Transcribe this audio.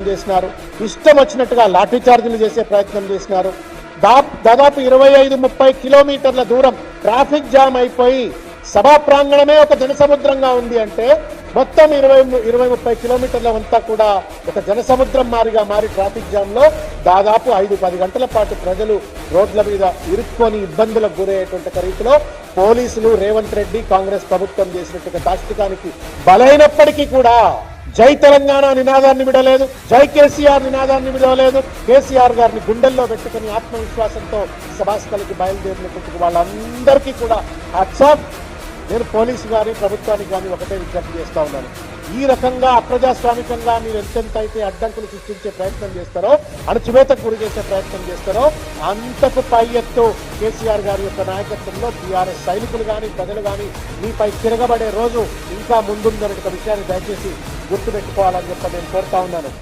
చేసినారు, ఇష్టం వచ్చినట్టుగా లాఠీ చార్జీలు చేసే ప్రయత్నం చేసినారు. దాదాపు 25-30 కిలోమీటర్ల దూరం ట్రాఫిక్ జామ్ అయిపోయి సభా ప్రాంగణమే ఒక జనసముద్రంగా ఉంది అంటే మొత్తం 20-30 కిలోమీటర్ల అంతా కూడా ఒక జనసముద్రం మారి ట్రాఫిక్ జామ్ లో దాదాపు 5-10 గంటల పాటు ప్రజలు రోడ్ల మీద ఇరుక్కొని ఇబ్బందులకు గురయ్యేటువంటి రీతిలో పోలీసులు రేవంత్ రెడ్డి కాంగ్రెస్ ప్రభుత్వం చేసినట్టుగా దాష్టికానికి బలైనప్పటికీ కూడా జై తెలంగాణ నినాదాన్ని విడలేదు, జై కేసీఆర్ నినాదాన్ని విడవలేదు. కేసీఆర్ గారిని గుండెల్లో పెట్టుకుని ఆత్మవిశ్వాసంతో సభాస్థలికి బయలుదేరినటువంటి వాళ్ళందరికీ కూడా హ్యాట్సాఫ్. నేను పోలీసు గారి ప్రభుత్వానికి కానీ ఒకటే విజ్ఞప్తి చేస్తా ఉన్నాను, ఈ రకంగా అప్రజాస్వామికంగా మీరు ఎంతెంత అయితే అడ్డంకులు సృష్టించే ప్రయత్నం చేస్తారో, అణచివేతకు గురి చేసే ప్రయత్నం చేస్తారో అంతకు పై ఎత్తు కేసీఆర్ గారి యొక్క నాయకత్వంలో టీఆర్ఎస్ సైనికులు కానీ ప్రజలు కానీ మీపై తిరగబడే రోజు ఇంకా ముందుందనే విషయాన్ని దయచేసి గుర్తుపెట్టుకోవాలని చెప్పి నేను కోరుతా ఉన్నాను.